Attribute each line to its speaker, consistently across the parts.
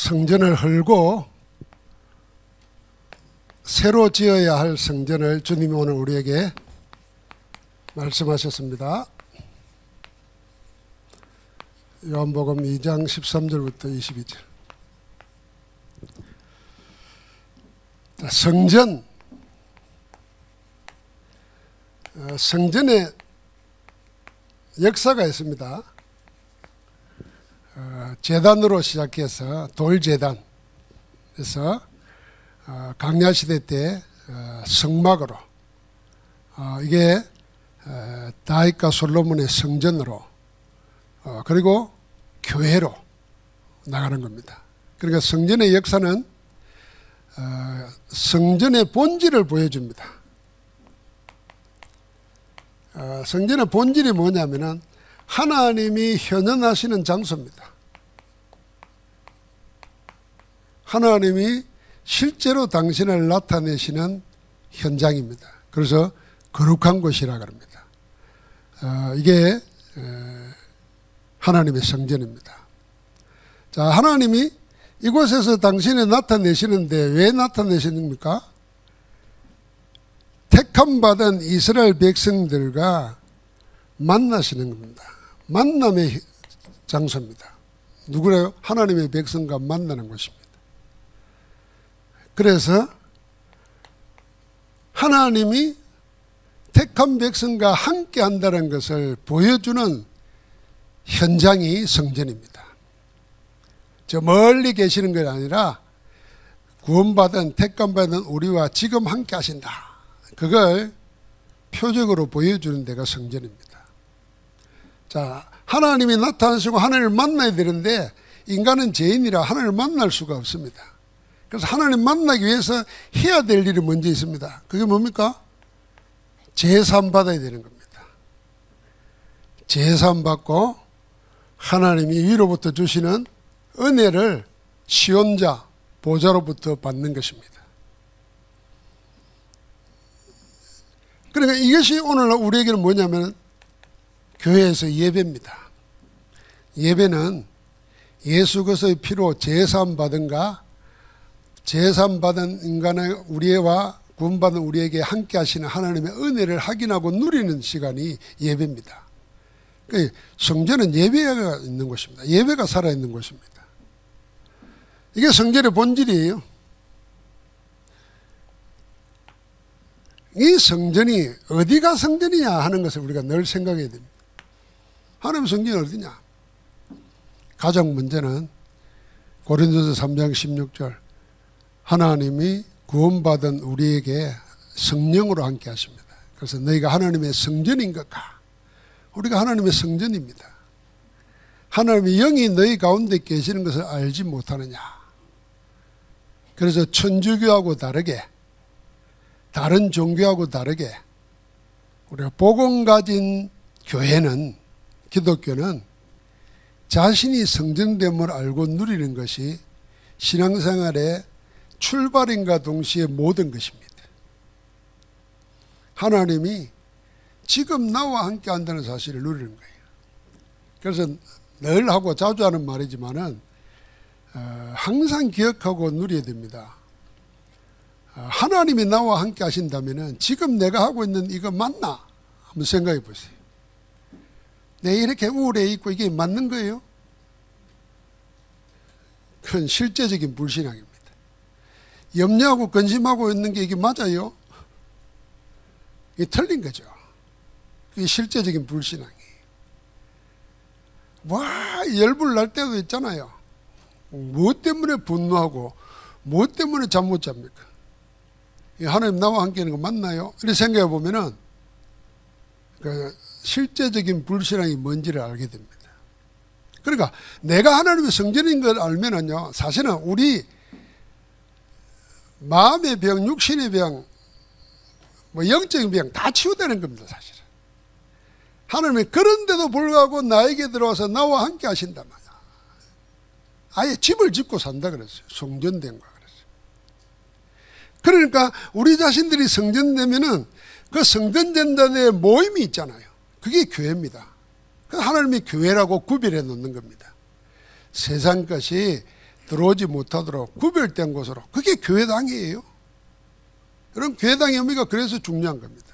Speaker 1: 성전을 헐고 새로 지어야 할 성전을 주님이 오늘 우리에게 말씀하셨습니다. 요한복음 2장 13절부터 22절. 성전, 성전에 역사가 있습니다. 제단으로 시작해서 돌제단, 그래서 강야시대 때 성막으로, 이게 다윗과 솔로몬의 성전으로, 그리고 교회로 나가는 겁니다. 그러니까 성전의 역사는 성전의 본질을 보여줍니다. 성전의 본질이 뭐냐면은 하나님이 현현하시는 장소입니다. 하나님이 실제로 당신을 나타내시는 현장입니다. 그래서 거룩한 곳이라 그럽니다. 이게 하나님의 성전입니다. 자, 하나님이 이곳에서 당신을 나타내시는데 왜 나타내시는입니까? 택함받은 이스라엘 백성들과 만나시는 겁니다. 만남의 장소입니다. 누구래요? 하나님의 백성과 만나는 곳입니다. 그래서 하나님이 택한 백성과 함께 한다는 것을 보여주는 현장이 성전입니다. 저 멀리 계시는 게 아니라 구원받은 택감받은 우리와 지금 함께 하신다. 그걸 표적으로 보여주는 데가 성전입니다. 자, 하나님이 나타나시고 하나님을 만나야 되는데 인간은 죄인이라 하나님을 만날 수가 없습니다. 그래서 하나님 만나기 위해서 해야 될 일이 먼저 있습니다. 그게 뭡니까? 제사함 받아야 되는 겁니다. 제사함 받고 하나님이 위로부터 주시는 은혜를 시온자 보좌로부터 받는 것입니다. 그러니까 이것이 오늘날 우리에게는 뭐냐면 교회에서 예배입니다. 예배는 예수 그리스도의 피로 제사함 받은가 제사함 받은 인간의 우리와 구원받은 우리에게 함께 하시는 하나님의 은혜를 확인하고 누리는 시간이 예배입니다. 그러니까 성전은 예배가 있는 곳입니다. 예배가 살아있는 곳입니다. 이게 성전의 본질이에요. 이 성전이 어디가 성전이냐 하는 것을 우리가 늘 생각해야 됩니다. 하나님 성전이 어디냐? 가장 먼저는 고린도서 3장 16절 하나님이 구원받은 우리에게 성령으로 함께 하십니다. 그래서 너희가 하나님의 성전인 것과 우리가 하나님의 성전입니다. 하나님의 영이 너희 가운데 계시는 것을 알지 못하느냐. 그래서 천주교하고 다르게 다른 종교하고 다르게 우리가 복음 가진 교회는 기독교는 자신이 성전됨을 알고 누리는 것이 신앙생활의 출발인과 동시에 모든 것입니다. 하나님이 지금 나와 함께 한다는 사실을 누리는 거예요. 그래서 늘 하고 자주 하는 말이지만은 항상 기억하고 누려야 됩니다. 하나님이 나와 함께 하신다면은 지금 내가 하고 있는 이거 맞나? 한번 생각해 보세요. 내가 이렇게 우울해 있고 이게 맞는 거예요? 그건 실제적인 불신앙입니다. 염려하고 근심하고 있는 게 이게 맞아요? 이게 틀린 거죠. 이게 실제적인 불신앙이에요. 와, 열불 날 때도 있잖아요. 무엇 때문에 분노하고 무엇 때문에 잠 못 잡니까? 하나님 나와 함께 하는 거 맞나요? 이렇게 생각해 보면은 그 실제적인 불신앙이 뭔지를 알게 됩니다. 그러니까 내가 하나님의 성전인 걸 알면은요, 사실은 우리 마음의 병, 육신의 병, 뭐 영적인 병 다 치유되는 겁니다, 사실은. 하나님이 그런데도 불구하고 나에게 들어와서 나와 함께 하신단 말이야. 아예 집을 짓고 산다 그랬어요. 성전된 거야 그랬어요. 그러니까 우리 자신들이 성전되면은 그 성전된다는 데 모임이 있잖아요. 그게 교회입니다. 하나님이 교회라고 구별해 놓는 겁니다. 세상 것이 들어오지 못하도록 구별된 곳으로. 그게 교회당이에요. 여러분, 교회당의 의미가 그래서 중요한 겁니다.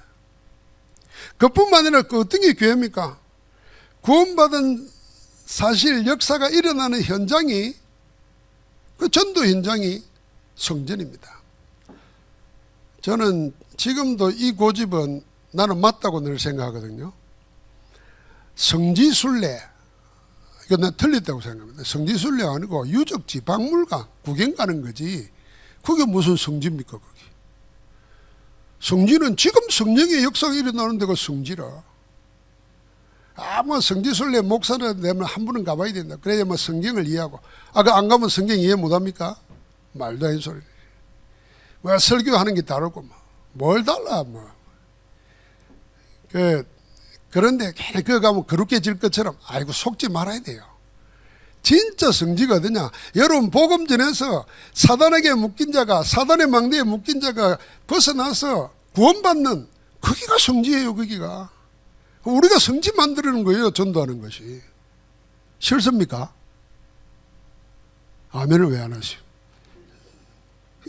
Speaker 1: 그뿐만 아니라 그 어떤 게 교회입니까? 구원받은 사실 역사가 일어나는 현장이, 그 전도 현장이 성전입니다. 저는 지금도 이 고집은 나는 맞다고 늘 생각하거든요. 성지순례, 이거 난 틀렸다고 생각합니다. 성지순례가 아니고 유적지, 박물관, 구경 가는 거지. 그게 무슨 성지입니까, 그게? 성지는 지금 성령의 역사가 일어나는 데가 성지라. 뭐 성지순례 목사를 되면 한 번은 가봐야 된다. 그래야 뭐 성경을 이해하고. 안 가면 성경 이해 못합니까? 말도 안 되는 소리. 뭐 설교하는 게 다르고 뭐. 뭘 달라 뭐. 그런데 괜히 그거 가면 거룩해질 것처럼 아이고 속지 말아야 돼요. 진짜 성지가 어디냐? 여러분 복음 전해서 사단에게 묶인 자가, 사단의 망대에 묶인 자가 벗어나서 구원받는, 거기가 성지예요. 거기가. 우리가 성지 만드는 거예요. 전도하는 것이. 싫습니까? 아멘을 왜 안 하시오?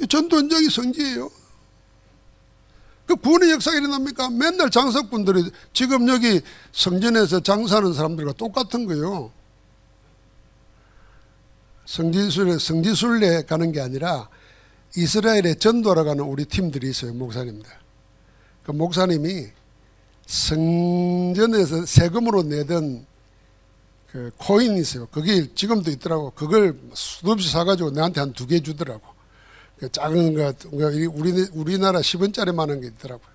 Speaker 1: 전도 현장이 성지예요. 그 구원의 역사가 일어납니까? 맨날 장사꾼들이 지금 여기 성전에서 장사하는 사람들과 똑같은 거예요. 성지순례 가는 게 아니라 이스라엘에 전도하러 가는 우리 팀들이 있어요. 목사님들. 그 목사님이 성전에서 세금으로 내던 그 코인이 있어요. 그게 지금도 있더라고. 그걸 수도 없이 사가지고 나한테 한 2개 주더라고. 그 작은 거, 우리나라 10원짜리만한 게 있더라고요.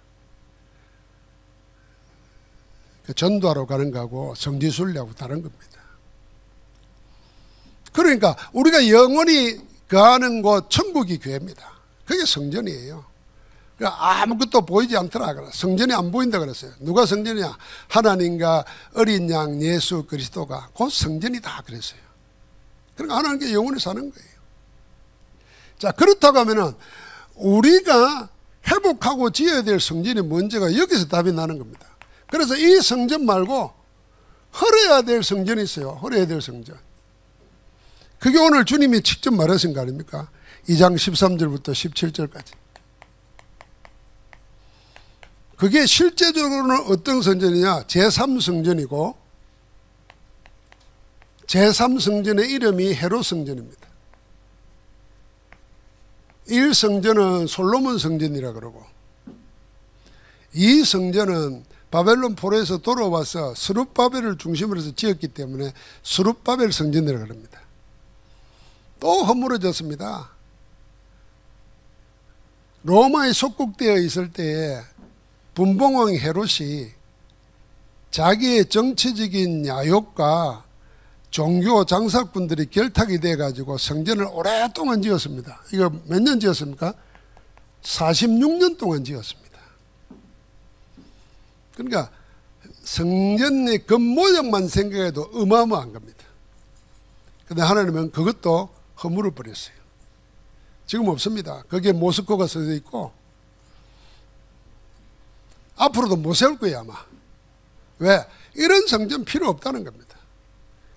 Speaker 1: 그 전도하러 가는 거하고 성지순례하고 다른 겁니다. 그러니까 우리가 영원히 거하는 곳 천국이 교회입니다. 그게 성전이에요. 그러니까 아무것도 보이지 않더라. 성전이 안 보인다 그랬어요. 누가 성전이냐? 하나님과 어린 양 예수 그리스도가 곧 성전이다 그랬어요. 그러니까 하나님께 영원히 사는 거예요. 자, 그렇다고 하면은 우리가 회복하고 지어야 될 성전이 뭔지가 여기서 답이 나는 겁니다. 그래서 이 성전 말고 헐어야 될 성전이 있어요. 헐어야 될 성전. 그게 오늘 주님이 직접 말하신 거 아닙니까? 2장 13절부터 17절까지. 그게 실제적으로는 어떤 성전이냐? 제3성전이고 제3성전의 이름이 헤롯 성전입니다. 1성전은 솔로몬 성전이라 그러고 2성전은 바벨론 포로에서 돌아와서 스룹바벨을 중심으로 해서 지었기 때문에 스룹바벨 성전이라 그럽니다. 또 허물어졌습니다. 로마에 속국되어 있을 때에 분봉왕 헤롯이 자기의 정치적인 야욕과 종교 장사꾼들이 결탁이 돼가지고 성전을 오랫동안 지었습니다. 이거 몇 년 지었습니까? 46년 동안 지었습니다. 그러니까 성전의 겉모양만 생각해도 어마어마한 겁니다. 그런데 하나님은 그것도 허물어 버렸어요. 지금 없습니다. 거기에 모스크가 써져 있고 앞으로도 못 세울 거예요 아마. 왜? 이런 성전 필요 없다는 겁니다.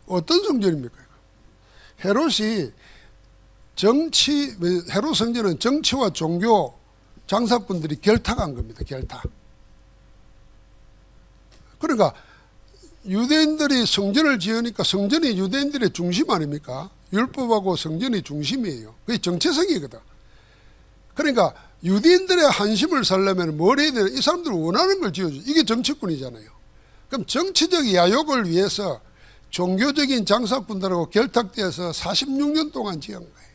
Speaker 1: 어떤 성전입니까? 헤롯이 헤롯 성전은 정치와 종교 장사꾼들이 결탁한 겁니다. 결탁. 그러니까 유대인들이 성전을 지으니까 성전이 유대인들의 중심 아닙니까? 율법하고 성전이 중심이에요. 그게 정체성이거든. 그러니까 유대인들의 한심을 살려면 뭘 해야 되나? 이 사람들이 원하는 걸 지어줘. 이게 정치꾼이잖아요. 그럼 정치적 야욕을 위해서 종교적인 장사꾼들하고 결탁되어서 46년 동안 지은 거예요.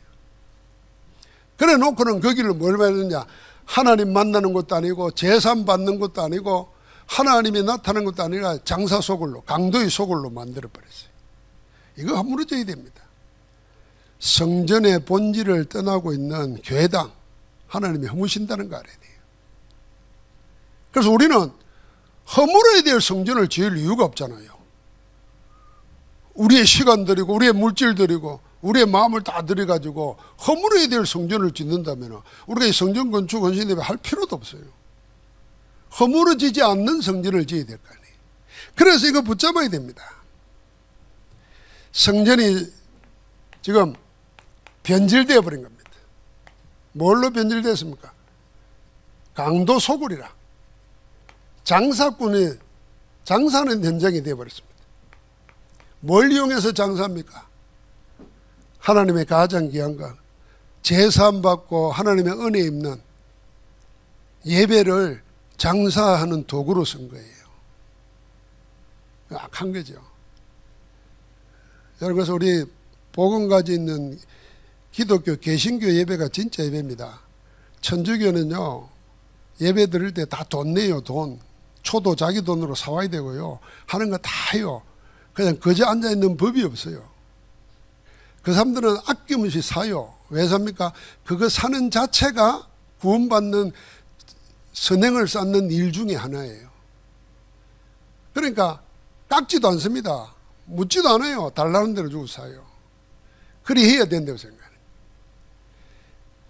Speaker 1: 그래 놓고는 거기를 뭘 말했느냐? 하나님 만나는 것도 아니고 제산 받는 것도 아니고 하나님이 나타나는 것도 아니라 장사 소굴로, 강도의 소굴로 만들어버렸어요. 이거 허물어져야 됩니다. 성전의 본질을 떠나고 있는 교회당, 하나님이 허무신다는 거 알아야 돼요. 그래서 우리는 허물어야 될 성전을 지을 이유가 없잖아요. 우리의 시간 들이고 우리의 물질 들이고 우리의 마음을 다 들여가지고 허물어야 될 성전을 짓는다면 우리가 이 성전 건축 헌신예배 할 필요도 없어요. 허물어지지 않는 성전을 지어야 될 거 아니에요. 그래서 이거 붙잡아야 됩니다. 성전이 지금 변질되어 버린 겁니다. 뭘로 변질됐습니까? 강도 소굴이라. 장사꾼이 장사하는 현장이 되어버렸습니다. 뭘 이용해서 장사합니까? 하나님의 가장 귀한 것, 제사함 받고 하나님의 은혜 입는 예배를 장사하는 도구로 쓴 거예요. 악한 거죠. 여러분, 그래서 우리 복음 가지고 있는 기독교 개신교 예배가 진짜 예배입니다. 천주교는요, 예배 드릴 때 다 돈 내요. 돈. 초도 자기 돈으로 사와야 되고요. 하는 거 다 해요. 그냥 거저 앉아있는 법이 없어요. 그 사람들은 아낌없이 사요. 왜 삽니까? 그거 사는 자체가 구원받는 선행을 쌓는 일 중에 하나예요. 그러니까 깎지도 않습니다. 묻지도 않아요. 달라는 대로 주고 사요. 그리 해야 된다고 생각해요.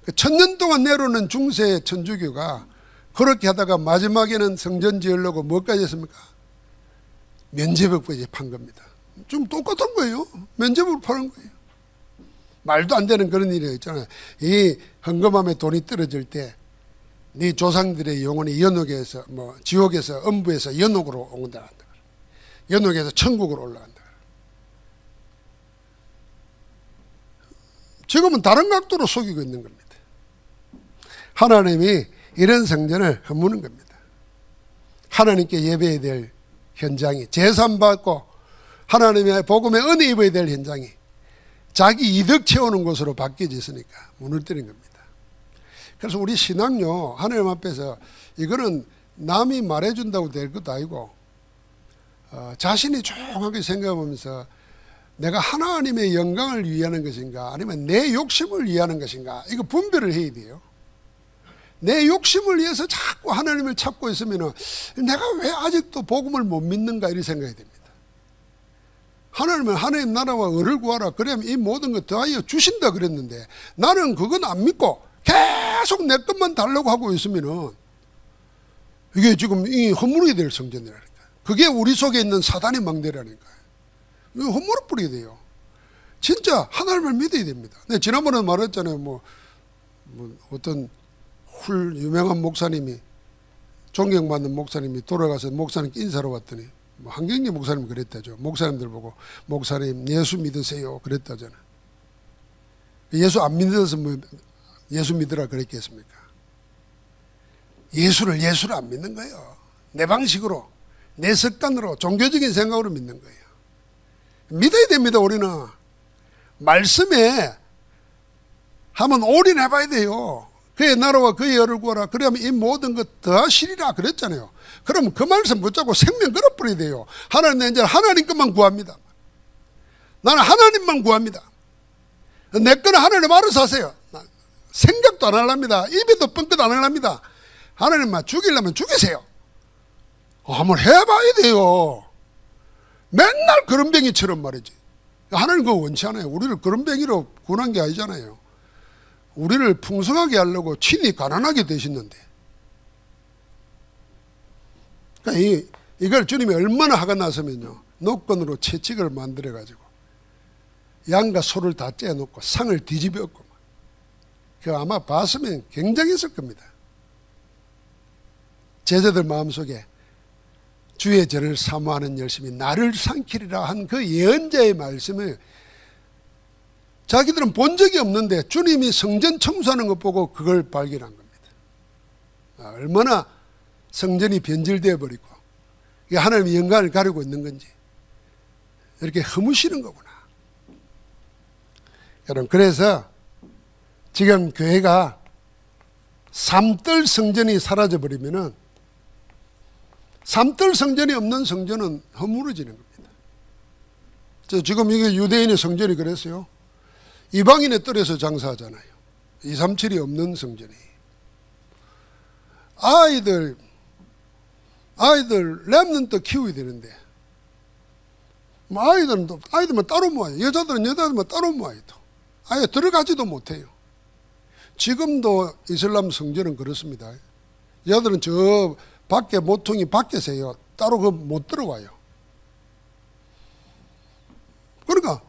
Speaker 1: 1000년 동안 내려오는 중세 천주교가 그렇게 하다가 마지막에는 성전 지으려고 뭐까지 했습니까? 면제법까지 판 겁니다. 좀 똑같은 거예요. 면제법을 파는 거예요. 말도 안 되는 그런 일이 있잖아요. 이 헌금함에 돈이 떨어질 때 네 조상들의 영혼이 연옥에서 지옥에서 음부에서 연옥으로 온다. 연옥에서 천국으로 올라간다. 지금은 다른 각도로 속이고 있는 겁니다. 하나님이 이런 성전을 허무는 겁니다. 하나님께 예배해야 될 현장이, 제산 받고 하나님의 복음에 은혜 입어야 될 현장이 자기 이득 채우는 곳으로 바뀌어져 있으니까 무너뜨린 겁니다. 그래서 우리 신앙요, 하나님 앞에서 이거는 남이 말해준다고 될 것도 아니고 자신이 조용하게 생각하면서 내가 하나님의 영광을 위하는 것인가 아니면 내 욕심을 위하는 것인가, 이거 분별을 해야 돼요. 내 욕심을 위해서 자꾸 하나님을 찾고 있으면 내가 왜 아직도 복음을 못 믿는가 이런 생각이 됩니다. 하나님은 하나님 나라와 의를 구하라, 그러면 이 모든 것 더하여 주신다 그랬는데 나는 그건 안 믿고 계속 내 것만 달라고 하고 있으면 이게 지금 이 허물이 될 성전이라니까. 그게 우리 속에 있는 사단의 망대라니까요. 이거 허물을 뿌리게 돼요. 진짜 하나님을 믿어야 됩니다. 네, 지난번에 말했잖아요. 어떤 유명한 목사님이, 존경받는 목사님이 돌아가서 목사님께 인사로 왔더니 한경리 목사님 그랬다죠. 목사님들 보고 목사님 예수 믿으세요 그랬다잖아요. 예수 안 믿어서 예수 믿으라 그랬겠습니까? 예수를 안 믿는 거예요. 내 방식으로, 내 습관으로, 종교적인 생각으로 믿는 거예요. 믿어야 됩니다. 우리는 말씀에 한번 올인해봐야 돼요. 그의 나라와 그의 의를 구하라, 그러면 이 모든 것 더하시리라 그랬잖아요. 그럼 그 말씀 붙잡고 생명 걸어버려야 돼요. 하나님, 이제 하나님 것만 구합니다. 나는 하나님만 구합니다. 내 거는 하나님 알아서 하세요. 생각도 안 하랍니다. 입에도 뻥끗 안 하랍니다. 하나님만 죽이려면 죽이세요. 한번 해봐야 돼요. 맨날 그런뱅이처럼 말이지. 하나님 그거 원치 않아요. 우리를 그런뱅이로 구원한 게 아니잖아요. 우리를 풍성하게 하려고 친히 가난하게 되셨는데, 그러니까 이걸 주님이 얼마나 화가 났으면요, 노건으로 채찍을 만들어 가지고 양과 소를 다 째놓고 상을 뒤집어 엎고, 그 아마 봤으면 굉장했을 겁니다. 제자들 마음속에 주의 저를 사모하는 열심이 나를 삼키리라 한 그 예언자의 말씀을 자기들은 본 적이 없는데 주님이 성전 청소하는 것 보고 그걸 발견한 겁니다. 얼마나 성전이 변질되어 버리고 이게 하나님의 영광을 가리고 있는 건지 이렇게 허무시는 거구나. 여러분, 그래서 지금 교회가 삼뜰 성전이 사라져 버리면은, 삼뜰 성전이 없는 성전은 허물어지는 겁니다. 지금 이게 유대인의 성전이 그랬어요. 이방인의 뜰에서 장사하잖아요. 237이 없는 성전이. 아이들 랩런트 키워야 되는데 아이들만 따로 모아요. 여자들만 따로 모아요. 아예 들어가지도 못해요. 지금도 이슬람 성전은 그렇습니다. 여자들은 저 밖에 모퉁이 밖에서요, 따로 못 들어와요. 그러니까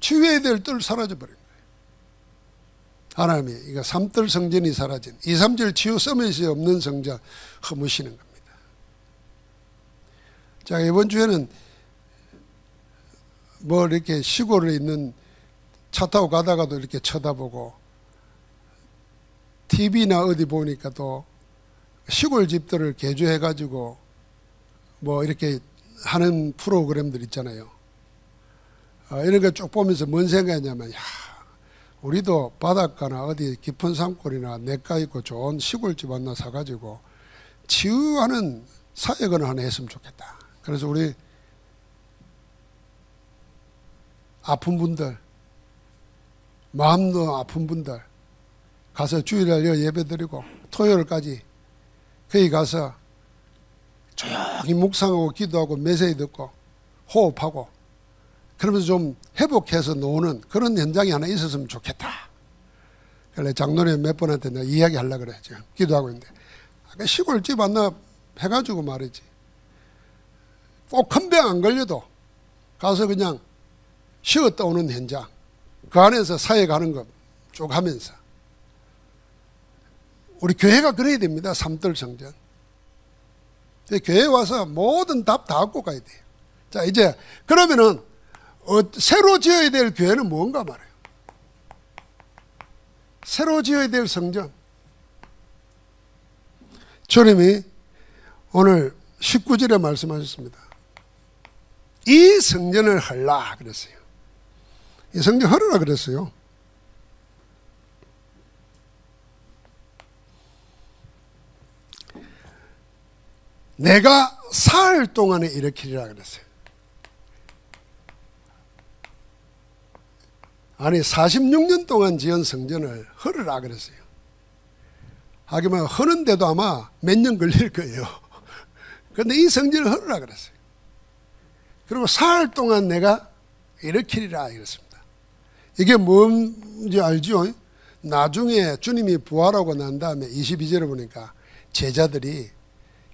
Speaker 1: 치유해야 될 뜰 사라져버린 거예요. 하나님이 이거 삼뜰 성전이 사라진 2, 3절 치유 서밋이 없는 성전 허무시는 겁니다. 자, 이번 주에는 뭐 이렇게 시골에 있는 차 타고 가다가도 이렇게 쳐다보고 TV나 어디 보니까 또 시골 집들을 개조해 가지고 뭐 이렇게 하는 프로그램들 있잖아요. 이런 거 쭉 보면서 뭔 생각이냐면, 야, 우리도 바닷가나 어디 깊은 산골이나 냇가 있고 좋은 시골집 하나 사가지고 치유하는 사역을 하나 했으면 좋겠다. 그래서 우리 아픈 분들, 마음도 아픈 분들 가서 주일날 예배드리고 토요일까지 거기 가서 조용히 묵상하고 기도하고 메시지 듣고 호흡하고 그러면서 좀 회복해서 노는 그런 현장이 하나 있었으면 좋겠다. 그래 장로님 몇 번한테 내가 이야기하려고 그래. 지금 기도하고 있는데 시골집 하나 해가지고 말이지. 꼭 큰 병 안 걸려도 가서 그냥 쉬었다 오는 현장 그 안에서 사역하는 거 쭉 하면서 우리 교회가 그래야 됩니다. 삼뜰 성전. 교회 와서 모든 답 다 갖고 가야 돼요. 자, 이제 그러면은 새로 지어야 될 교회는 뭔가 말해요. 새로 지어야 될 성전. 주님이 오늘 19절에 말씀하셨습니다. 이 성전을 헐라 그랬어요. 이 성전 헐으라 그랬어요. 내가 사흘 동안에 일으키리라 그랬어요. 아니 46년 동안 지은 성전을 헐으라 그랬어요. 하기만 허는데도 아마 몇 년 걸릴 거예요. 그런데 이 성전을 헐으라 그랬어요. 그리고 사흘 동안 내가 일으키리라 그랬습니다. 이게 뭔지 알죠? 나중에 주님이 부활하고 난 다음에 22절에 보니까 제자들이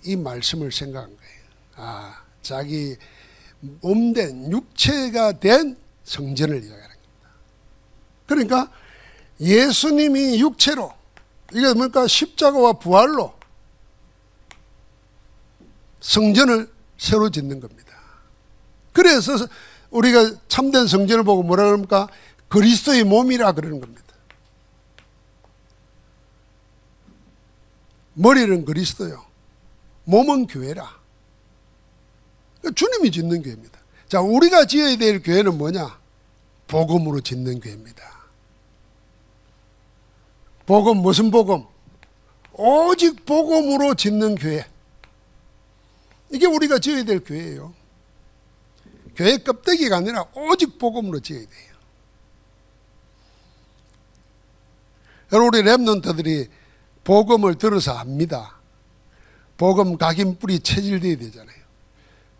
Speaker 1: 이 말씀을 생각한 거예요. 아, 자기 몸된 육체가 된 성전을 이야기하는 겁니다. 그러니까 예수님이 육체로 이게 뭡니까? 십자가와 부활로 성전을 새로 짓는 겁니다. 그래서 우리가 참된 성전을 보고 뭐라 그럽니까? 그리스도의 몸이라 그러는 겁니다. 머리는 그리스도요. 몸은 교회라. 주님이 짓는 교회입니다. 자, 우리가 지어야 될 교회는 뭐냐? 복음으로 짓는 교회입니다. 복음, 무슨 복음? 오직 복음으로 짓는 교회. 이게 우리가 지어야 될 교회예요. 교회 껍데기가 아니라 오직 복음으로 지어야 돼요. 여러분, 우리 랩런트들이 복음을 들어서 압니다. 복음 각인 뿌리 체질돼야 되잖아요.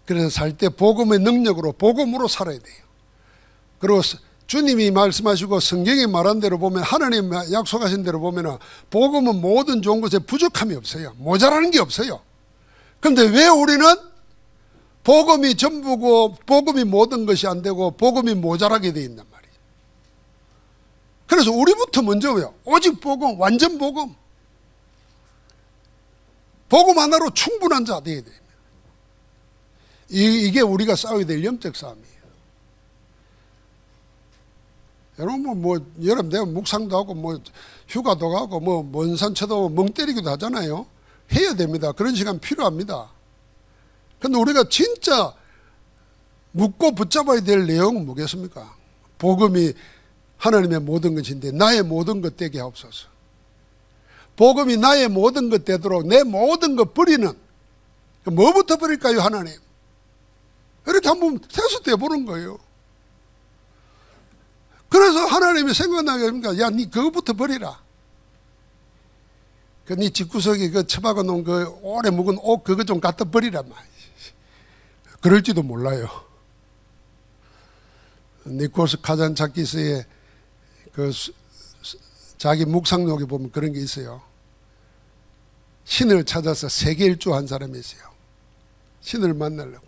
Speaker 1: 그래서 살 때 복음의 능력으로 복음으로 살아야 돼요. 그리고 주님이 말씀하시고 성경이 말한 대로 보면 하나님 약속하신 대로 보면 복음은 모든 좋은 것에 부족함이 없어요. 모자라는 게 없어요. 그런데 왜 우리는 복음이 전부고 복음이 모든 것이 안 되고 복음이 모자라게 돼 있단 말이에요. 그래서 우리부터 먼저요. 오직 복음, 완전 복음. 복음 하나로 충분한 자 되어야 됩니다. 이게 우리가 싸워야 될 영적 싸움이에요. 여러분 여러분 내가 묵상도 하고 휴가도 가고 먼 산 쳐다보고 멍 때리기도 하잖아요. 해야 됩니다. 그런 시간 필요합니다. 그런데 우리가 진짜 묻고 붙잡아야 될 내용은 뭐겠습니까? 복음이 하나님의 모든 것인데 나의 모든 것 되게 하옵소서. 복음이 나의 모든 것 되도록 내 모든 것 버리는, 뭐부터 버릴까요, 하나님? 이렇게 한번 테스트 해보는 거예요. 그래서 하나님이 생각나게 합니까? 야, 니 그거부터 버리라. 니 집구석에 처박아 놓은 오래 묵은 옷 그거 좀 갖다 버리라. 그럴지도 몰라요. 니콜스 카잔차키스의 자기 묵상록에 보면 그런 게 있어요. 신을 찾아서 세계 일주한 사람이 있어요. 신을 만나려고.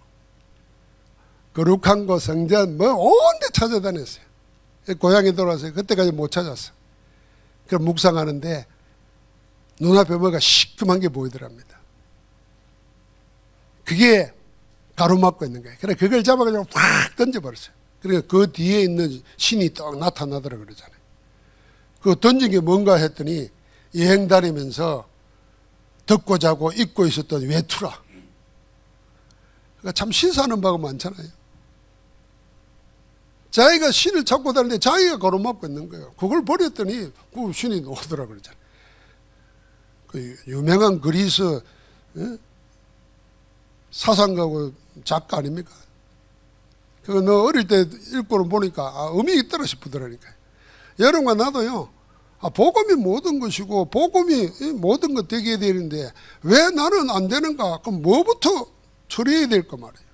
Speaker 1: 거룩한 곳, 성전, 온 찾아다녔어요. 고향에 돌아와서 그때까지 못 찾았어. 그럼 묵상하는데 눈앞에 뭐가 시큼한 게 보이더랍니다. 그게 가로막고 있는 거예요. 그래 그걸 잡아가지고 확 던져버렸어요. 그러니까 그 뒤에 있는 신이 딱 나타나더라 그러잖아요. 그 던진 게 뭔가 했더니 여행 다니면서 듣고 자고 입고 있었던 외투라. 그러니까 참 시사하는 바가 많잖아요. 자기가 신을 찾고 다니는데 자기가 가로막고 있는 거예요. 그걸 버렸더니 그 신이 오더라 그러잖아요. 그 유명한 그리스 사상가고 작가 아닙니까? 그거 너 어릴 때 읽고는 보니까 의미 있더라 싶더라니까요. 여러분과 나도요. 복음이 모든 것이고 복음이 모든 것 되게 되는데 왜 나는 안 되는가? 그럼 뭐부터 처리해야 될까 말이에요.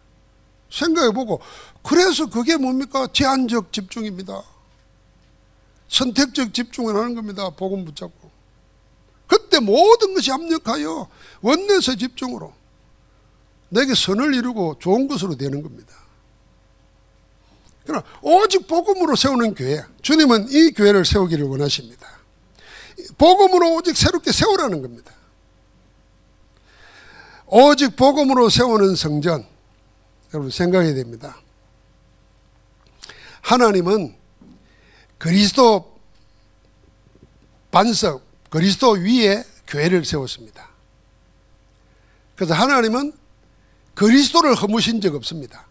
Speaker 1: 생각해보고 그래서 그게 뭡니까? 제한적 집중입니다. 선택적 집중을 하는 겁니다. 복음 붙잡고. 그때 모든 것이 합력하여 원내에서 집중으로 내게 선을 이루고 좋은 것으로 되는 겁니다. 그러나 오직 복음으로 세우는 교회, 주님은 이 교회를 세우기를 원하십니다. 복음으로 오직 새롭게 세우라는 겁니다. 오직 복음으로 세우는 성전, 여러분 생각해야 됩니다. 하나님은 그리스도 반석, 그리스도 위에 교회를 세웠습니다. 그래서 하나님은 그리스도를 허무신 적 없습니다.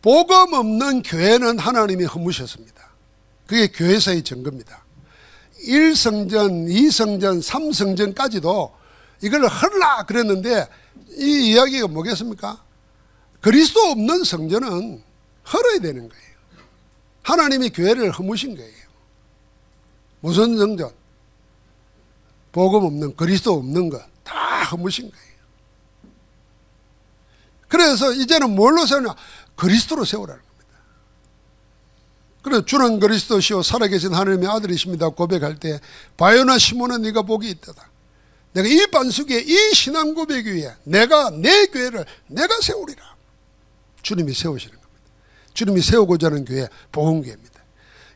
Speaker 1: 복음 없는 교회는 하나님이 허무셨습니다. 그게 교회사의 증거입니다. 1성전, 2성전, 3성전까지도 이걸 헐라 그랬는데 이 이야기가 뭐겠습니까? 그리스도 없는 성전은 헐어야 되는 거예요. 하나님이 교회를 허무신 거예요. 무슨 성전? 복음 없는, 그리스도 없는 것 다 허무신 거예요. 그래서 이제는 뭘로 세우냐? 그리스도로 세우라는 겁니다. 그래서 주는 그리스도시요 살아계신 하나님의 아들이십니다 고백할 때 바요나 시몬아 네가 복이 있다다. 내가 이 반석에 이 신앙 고백 위에 내가 내 교회를 내가 세우리라. 주님이 세우시는 겁니다. 주님이 세우고자 하는 교회 복음교회입니다.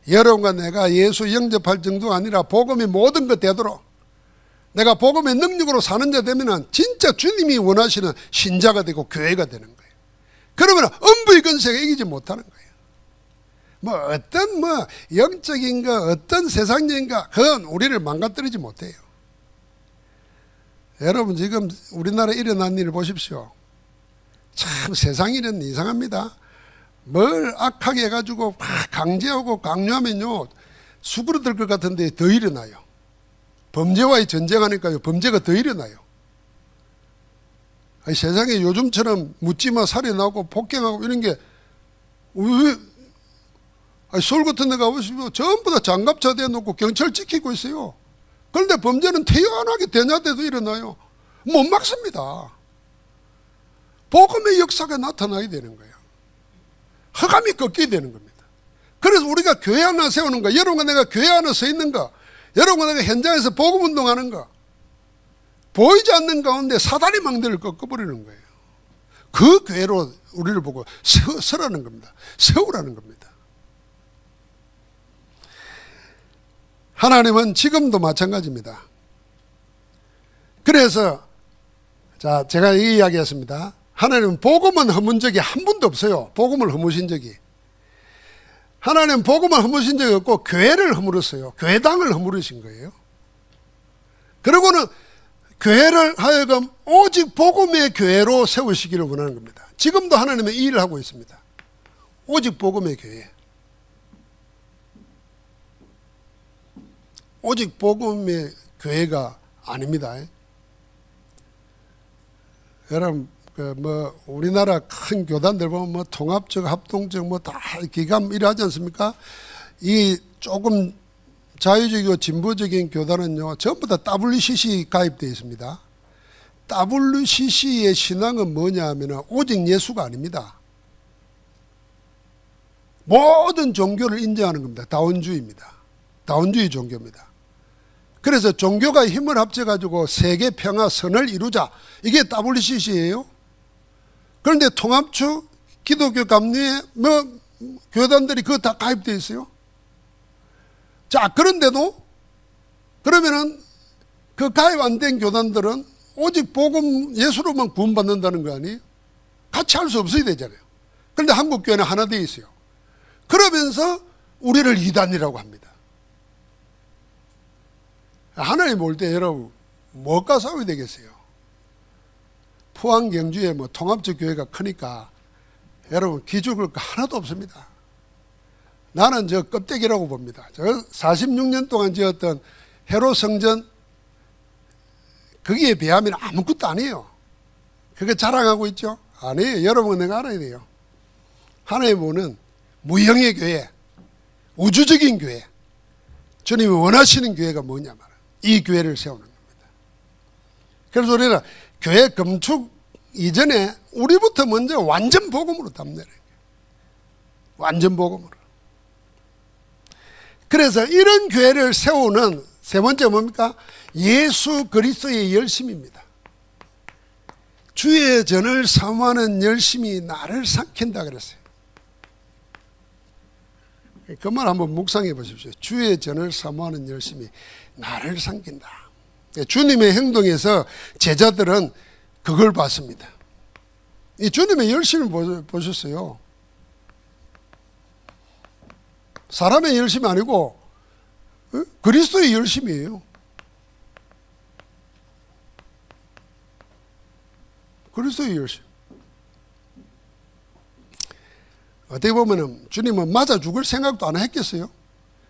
Speaker 1: 여러분과 내가 예수 영접할 정도가 아니라 복음이 모든 것 되도록 내가 복음의 능력으로 사는 자 되면 진짜 주님이 원하시는 신자가 되고 교회가 되는 거예요. 그러면 음부의 권세가 이기지 못하는 거예요. 어떤 영적인 거 어떤 세상적인 거 그건 우리를 망가뜨리지 못해요. 여러분 지금 우리나라에 일어난 일을 보십시오. 참 세상이는 이상합니다. 뭘 악하게 해가지고 강제하고 강요하면요 수그러들 것 같은데 더 일어나요. 범죄와의 전쟁하니까요 범죄가 더 일어나요. 아니, 세상에 요즘처럼 묻지마 살인하고 폭행하고 이런 게 왜 서울 같은 데 가보시면 전부 다 장갑차 대놓고 경찰 지키고 있어요. 그런데 범죄는 태연하게 대낮에도 일어나요. 못 막습니다. 복음의 역사가 나타나야 되는 거예요. 허감이 꺾여야 되는 겁니다. 그래서 우리가 교회 하나 세우는 거, 여러분과 내가 교회 하나 서 있는 거, 여러분과 내가 현장에서 복음 운동하는 거, 보이지 않는 가운데 사다리 망대를 꺾어버리는 거예요. 그 교회로 우리를 보고 서라는 겁니다. 세우라는 겁니다. 하나님은 지금도 마찬가지입니다. 그래서 제가 이 이야기했습니다. 하나님은 복음은 허문 적이 한 번도 없어요. 복음을 허무신 적이. 하나님은 복음을 허무신 적이 없고 교회를 허물었어요. 교회당을 허물으신 거예요. 그리고는 교회를 하여금 오직 복음의 교회로 세우시기를 원하는 겁니다. 지금도 하나님은 이 일을 하고 있습니다. 오직 복음의 교회. 오직 복음의 교회가 아닙니다. 여러분 우리나라 큰 교단들 보면 통합적, 합동적 다 기감 이러하지 않습니까? 이 조금 자유적이고 진보적인 교단은요 전부 다 WCC 가입되어 있습니다. WCC의 신앙은 뭐냐 하면 오직 예수가 아닙니다. 모든 종교를 인정하는 겁니다. 다원주의입니다. 다원주의 종교입니다. 그래서 종교가 힘을 합쳐가지고 세계 평화 선을 이루자. 이게 WCC예요. 그런데 통합주, 기독교 감리회, 교단들이 그거 다 가입되어 있어요. 자, 그런데도 그러면은 그 가입 안 된 교단들은 오직 복음 예수로만 구원받는다는 거 아니에요? 같이 할 수 없어야 되잖아요. 그런데 한국교회는 하나 되어 있어요. 그러면서 우리를 이단이라고 합니다. 하나님 올 때 여러분 뭐가 싸워야 되겠어요? 포항 경주에 뭐 통합적 교회가 크니까 여러분 기죽을 거 하나도 없습니다. 나는 저 껍데기라고 봅니다. 저 46년 동안 지었던 헤롯 성전 거기에 비하면 아무것도 아니에요. 그거 자랑하고 있죠? 아니에요. 여러분 내가 알아야 돼요. 하나님 보는 무형의 교회, 우주적인 교회, 주님이 원하시는 교회가 뭐냐 말이에요. 이 교회를 세우는 겁니다. 그래서 우리는 교회 건축 이전에 우리부터 먼저 완전 복음으로 담내는 거예요. 완전 복음으로. 그래서 이런 교회를 세우는 세 번째 뭡니까? 예수 그리스도의 열심입니다. 주의 전을 사모하는 열심이 나를 삼킨다 그랬어요. 그 말 한번 묵상해 보십시오. 주의 전을 사모하는 열심이 나를 삼킨다. 주님의 행동에서 제자들은 그걸 봤습니다. 이 주님의 열심을 보셨어요. 사람의 열심이 아니고 그리스도의 열심이에요. 그리스도의 열심. 어떻게 보면 주님은 맞아 죽을 생각도 안 했겠어요.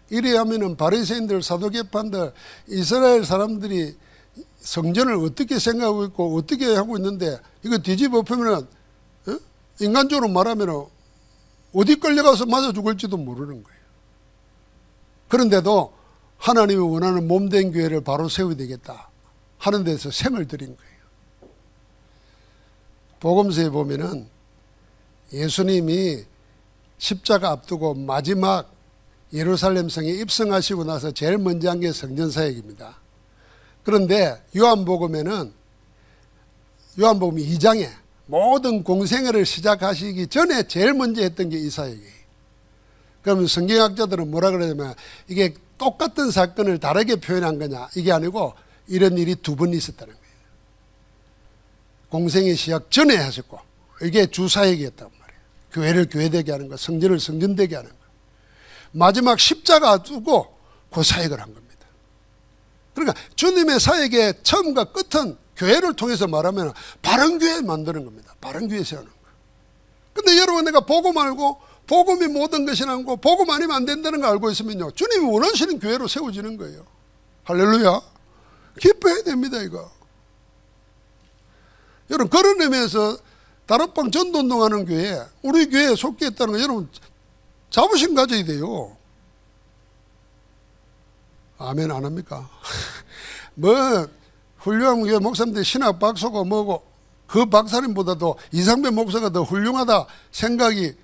Speaker 1: 이래 하면은 바리새인들, 사두개파들, 이스라엘 사람들이 성전을 어떻게 생각하고 있고 어떻게 하고 있는데 이거 뒤집어 펴면은 인간적으로 말하면 어디 끌려가서 맞아 죽을지도 모르는 거예요. 그런데도 하나님이 원하는 몸된 교회를 바로 세워야 되겠다 하는 데서 생을 들인 거예요. 복음서에 보면은 예수님이 십자가 앞두고 마지막 예루살렘 성에 입성하시고 나서 제일 먼저 한 게 성전사역입니다. 그런데 요한복음에는 요한복음 2장에 모든 공생애를 시작하시기 전에 제일 먼저 했던 게 이 사역이에요. 그러면 성경학자들은 뭐라 그러냐면 이게 똑같은 사건을 다르게 표현한 거냐 이게 아니고 이런 일이 두 번 있었다는 거예요. 공생애 시작 전에 하셨고 이게 주사역이었단 말이에요. 교회를 교회되게 하는 거, 성전을 성전되게 하는 거. 마지막 십자가 두고 그 사역을 한 겁니다. 그러니까 주님의 사역의 처음과 끝은 교회를 통해서 말하면 바른 교회 만드는 겁니다. 바른 교회 세우는 거. 근데 여러분 내가 복음 알고 복음이 모든 것이라는 거 복음 아니면 안 된다는 거 알고 있으면요 주님이 원하시는 교회로 세워지는 거예요. 할렐루야. 기뻐해야 됩니다 이거. 여러분 그런 의미에서 다락방 전도운동하는 교회 우리 교회에 속해 있다는 거 여러분 자부심 가져야 돼요. 아멘 안 합니까? 뭐 훌륭한 교회 목사님들 신학 박사고 뭐고 그 박사님보다도 이상배 목사가 더 훌륭하다 생각이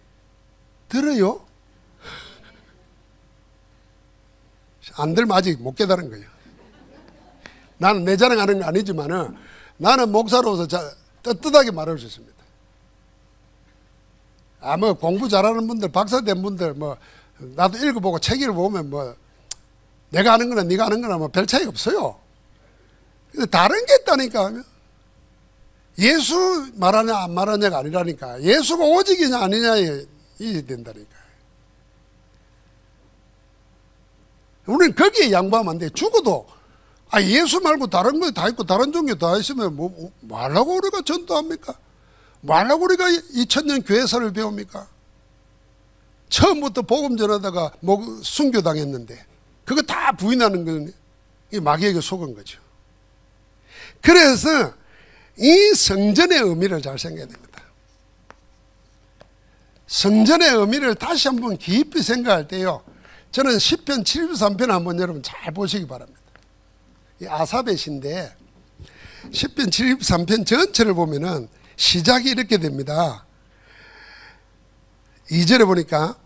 Speaker 1: 들어요? 안 들면 아직 못 깨달은 거예요. 나는 내 자랑하는 건 아니지만은 나는 목사로서 떳떳하게 말할 수 있습니다. 뭐 공부 잘하는 분들, 박사 된 분들, 뭐 나도 읽어보고 책을 보면 뭐 내가 아는 거나 네가 아는 거나 뭐 별 차이 없어요. 근데 다른 게 있다니까 하면 예수 말하냐 안 말하냐가 아니라니까 예수가 오직이냐 아니냐에 이 된다니까. 우리는 거기에 양보하면 안 돼. 죽어도 예수 말고 다른 거 다 있고 다른 종교 다 있으면 뭐 하려고 우리가 전도합니까? 뭐 하려고 우리가 2000년 교회사를 배웁니까? 처음부터 복음 전하다가 순교당했는데 그거 다 부인하는 건 이 마귀에게 속은 거죠. 그래서 이 성전의 의미를 잘 생각해야 됩니다. 성전의 의미를 다시 한번 깊이 생각할 때요. 저는 시편 73편 한번 여러분 잘 보시기 바랍니다. 이 아삽의 시인데 시편 73편 전체를 보면은 시작이 이렇게 됩니다. 2절에 보니까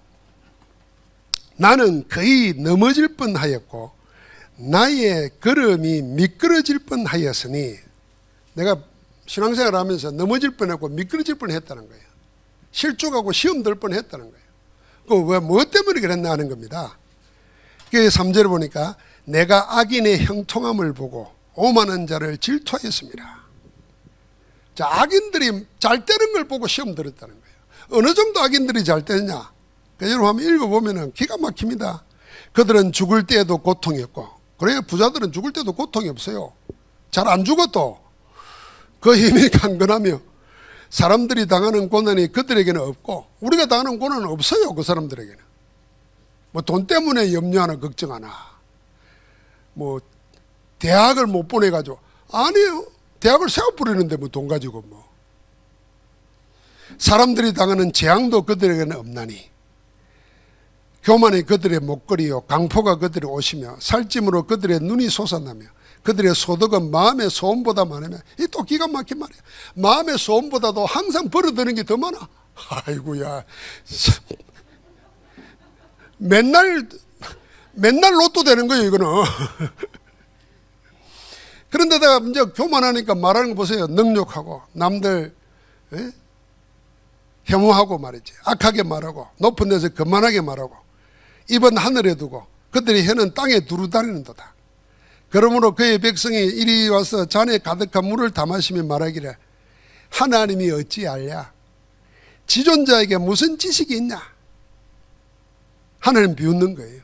Speaker 1: 나는 거의 넘어질 뻔하였고 나의 걸음이 미끄러질 뻔하였으니 내가 신앙생활 하면서 넘어질 뻔했고 미끄러질 뻔했다는 거예요. 실족하고 시험 들 뻔했다는 거예요. 그 왜 뭐 때문에 그랬나 하는 겁니다. 그 3절에 보니까 내가 악인의 형통함을 보고 오만한 자를 질투하였습니다. 자, 악인들이 잘 되는 걸 보고 시험 들었다는 거예요. 어느 정도 악인들이 잘 되느냐? 여러분 한번 읽어보면 기가 막힙니다. 그들은 죽을 때에도 고통이 없고, 그래야 부자들은 죽을 때도 고통이 없어요. 잘 안 죽어도 그 힘이 강건하며 사람들이 당하는 고난이 그들에게는 없고 우리가 당하는 고난은 없어요. 그 사람들에게는 뭐 돈 때문에 염려하나 걱정하나, 뭐 대학을 못 보내가지고, 아니에요. 대학을 세워버리는데 뭐 돈 가지고 뭐. 사람들이 당하는 재앙도 그들에게는 없나니 교만이 그들의 목걸이요 강포가 그들의 옷이며 살찜으로 그들의 눈이 솟아나며 그들의 소득은 마음의 소원보다 많으며, 이 또 기가 막힌 말이야. 마음의 소원보다도 항상 벌어드는 게 더 많아. 아이고야, 맨날 로또 되는 거예요 이거는. 그런데다가 이제 교만하니까 말하는 거 보세요. 능욕하고 남들 혐오하고 말이지, 악하게 말하고 높은 데서 거만하게 말하고 입은 하늘에 두고 그들의 혀는 땅에 두루 다니는도다. 그러므로 그의 백성이 이리 와서 잔에 가득한 물을 다 마시며 말하기를 하나님이 어찌 알랴? 지존자에게 무슨 지식이 있냐? 하나님 비웃는 거예요.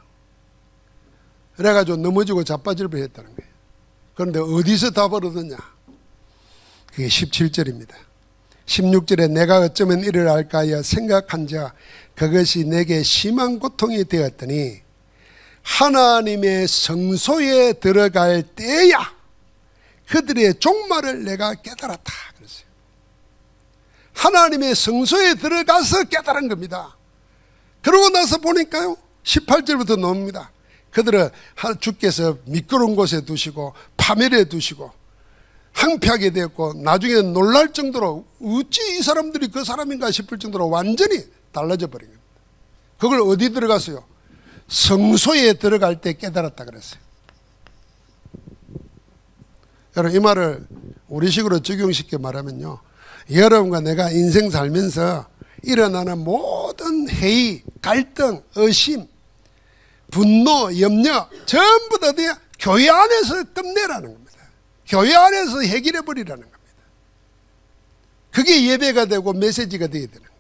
Speaker 1: 그래가지고 넘어지고 자빠질 뻔했다는 거예요. 그런데 어디서 답을 얻었냐? 그게 17절입니다. 16절에 내가 어쩌면 이를 알까 하여 생각한자 그것이 내게 심한 고통이 되었더니 하나님의 성소에 들어갈 때야 그들의 종말을 내가 깨달았다 그랬어요. 하나님의 성소에 들어가서 깨달은 겁니다. 그러고 나서 보니까요 18절부터 나옵니다. 그들은 주께서 미끄러운 곳에 두시고 파멸에 두시고 항폐하게 되었고 나중에 놀랄 정도로 어찌 이 사람들이 그 사람인가 싶을 정도로 완전히 달라져 버린 겁니다. 그걸 어디 들어갔어요? 성소에 들어갈 때 깨달았다 그랬어요. 여러분 이 말을 우리식으로 적용시켜 말하면요, 여러분과 내가 인생 살면서 일어나는 모든 회의, 갈등, 의심, 분노, 염려 전부 다 교회 안에서 끝내라는 겁니다. 교회 안에서 해결해 버리라는 겁니다. 그게 예배가 되고 메시지가 되어야 되는 거예요.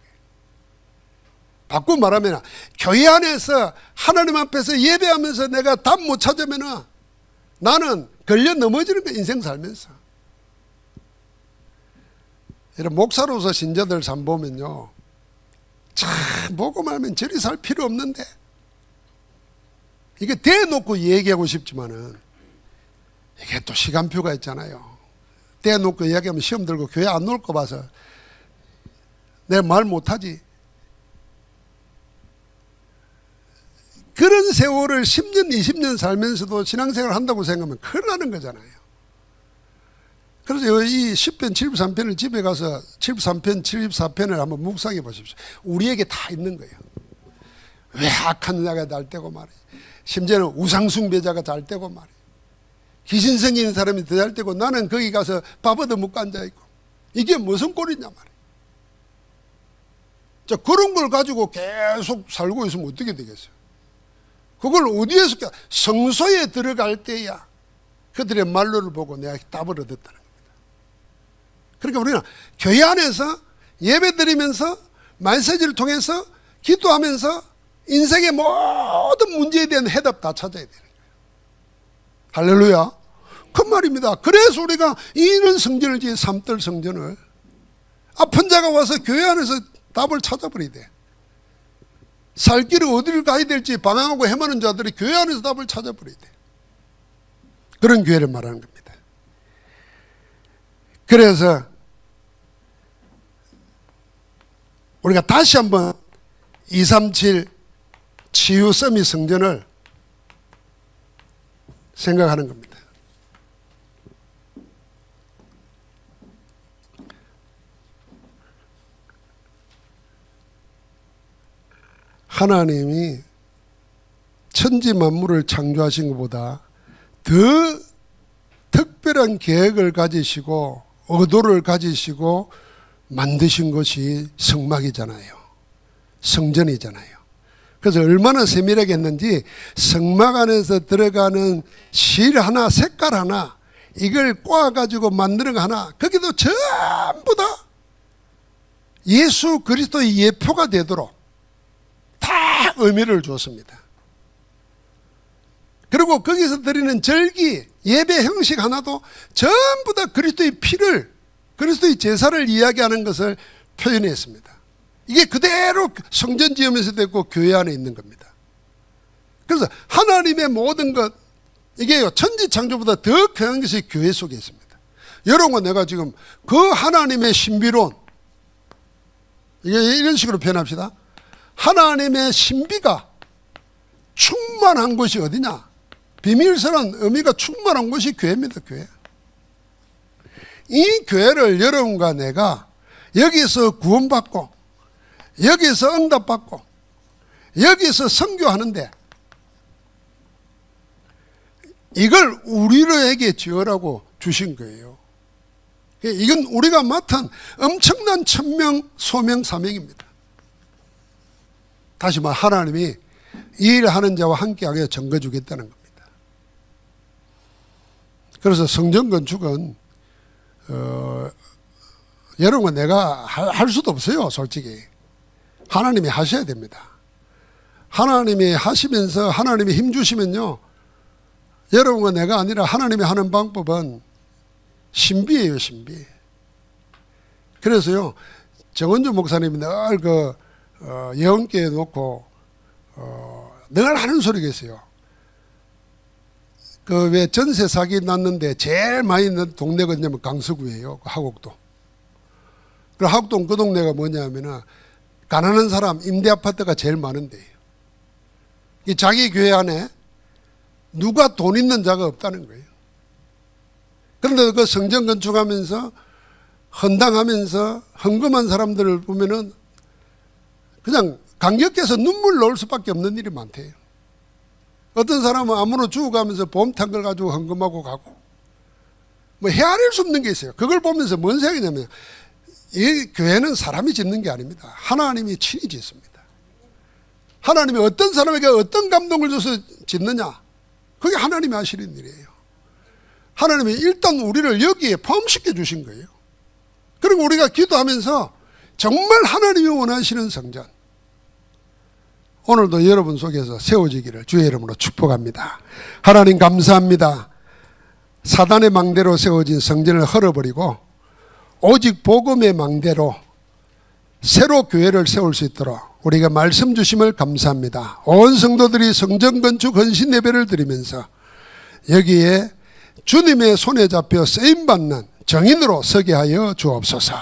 Speaker 1: 바꾸고 말하면 교회 안에서 하나님 앞에서 예배하면서 내가 답 못 찾으면 나는 걸려 넘어지는 거야, 인생 살면서. 이런 목사로서 신자들 참 보면요, 참 보고 말면 저리 살 필요 없는데, 이게 대놓고 얘기하고 싶지만은 이게 또 시간표가 있잖아요. 대놓고 이야기하면 시험 들고 교회 안 올 거 봐서 내가 말 못하지. 그런 세월을 10년, 20년 살면서도 신앙생활을 한다고 생각하면 큰일 나는 거잖아요. 그래서 이 10편, 73편을 집에 가서 73편, 74편을 한번 묵상해 보십시오. 우리에게 다 있는 거예요. 왜 악한 자가 잘 되고 말이에요. 심지어는 우상숭배자가 잘 되고 말이에요. 귀신성이 있는 사람이 더 잘 되고 나는 거기 가서 밥 얻어 먹고 앉아있고, 이게 무슨 꼴이냐 말이에요. 자, 그런 걸 가지고 계속 살고 있으면 어떻게 되겠어요? 그걸 어디에서 성소에 들어갈 때야 그들의 말로를 보고 내가 답을 얻었다는 겁니다. 그러니까 우리는 교회 안에서 예배 드리면서 메시지를 통해서 기도하면서 인생의 모든 문제에 대한 해답 다 찾아야 되는 거예요. 할렐루야. 그 말입니다. 그래서 우리가 이런 성전을 지은 삼들 성전을, 아픈 자가 와서 교회 안에서 답을 찾아버려야 돼. 살 길을 어디를 가야 될지 방황하고 헤매는 자들이 교회 안에서 답을 찾아버려야 돼. 그런 교회를 말하는 겁니다. 그래서 우리가 다시 한번 237 치유 서밋 성전을 생각하는 겁니다. 하나님이 천지 만물을 창조하신 것보다 더 특별한 계획을 가지시고 의도를 가지시고 만드신 것이 성막이잖아요. 성전이잖아요. 그래서 얼마나 세밀하게 했는지 성막 안에서 들어가는 실 하나, 색깔 하나, 이걸 꼬아가지고 만드는 거 하나, 거기도 전부 다 예수 그리스도의 예표가 되도록 다 의미를 주었습니다. 그리고 거기서 드리는 절기, 예배 형식 하나도 전부 다 그리스도의 피를, 그리스도의 제사를 이야기하는 것을 표현했습니다. 이게 그대로 성전 지으면서도 있고 교회 안에 있는 겁니다. 그래서 하나님의 모든 것, 이게 천지창조보다 더 귀한 것이 교회 속에 있습니다. 여러분, 내가 지금 그 하나님의 신비론, 이게 이런 식으로 표현합시다. 하나님의 신비가 충만한 곳이 어디냐? 비밀스러운 의미가 충만한 곳이 교회입니다. 교회. 이 교회를 여러분과 내가 여기서 구원받고, 여기서 응답받고, 여기서 선교하는데, 이걸 우리에게 지으라고 주신 거예요. 이건 우리가 맡은 엄청난 천명, 소명, 사명입니다. 다시 말, 하나님이 이 일을 하는 자와 함께하게 정거주겠다는 겁니다. 그래서 성전 건축은 여러분과 내가 할 수도 없어요. 솔직히 하나님이 하셔야 됩니다. 하나님이 하시면서 하나님이 힘 주시면요, 여러분과 내가 아니라 하나님이 하는 방법은 신비예요. 신비. 그래서요, 정원주 목사님이 늘 예언교회에 놓고 늘 하는 소리가 있어요. 그 왜 전세 사기 났는데 제일 많이 있는 동네가 뭐냐면 강서구예요. 하곡동. 그 하곡동 그 동네가 뭐냐면은 가난한 사람 임대 아파트가 제일 많은 데예요. 이 자기 교회 안에 누가 돈 있는 자가 없다는 거예요. 그런데 그 성전 건축하면서 헌당하면서 헌금한 사람들을 보면은 그냥 감격해서 눈물 나올 수밖에 없는 일이 많대요. 어떤 사람은 아무로 죽어가면서 보험탄 걸 가지고 헌금하고 가고, 뭐 헤아릴 수 없는 게 있어요. 그걸 보면서 뭔 생각이냐면, 이 교회는 사람이 짓는 게 아닙니다. 하나님이 친히 짓습니다. 하나님이 어떤 사람에게 어떤 감동을 줘서 짓느냐, 그게 하나님이 하시는 일이에요. 하나님이 일단 우리를 여기에 포함시켜 주신 거예요. 그리고 우리가 기도하면서 정말 하나님이 원하시는 성전, 오늘도 여러분 속에서 세워지기를 주의 이름으로 축복합니다. 하나님 감사합니다. 사단의 망대로 세워진 성전을 헐어버리고 오직 복음의 망대로 새로 교회를 세울 수 있도록 우리가 말씀 주심을 감사합니다. 온 성도들이 성전 건축 헌신 예배를 드리면서 여기에 주님의 손에 잡혀 쓰임받는 정인으로 서게 하여 주옵소서.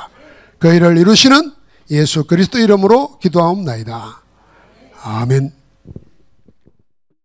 Speaker 1: 그 일을 이루시는 예수 그리스도 이름으로 기도하옵나이다. 아멘.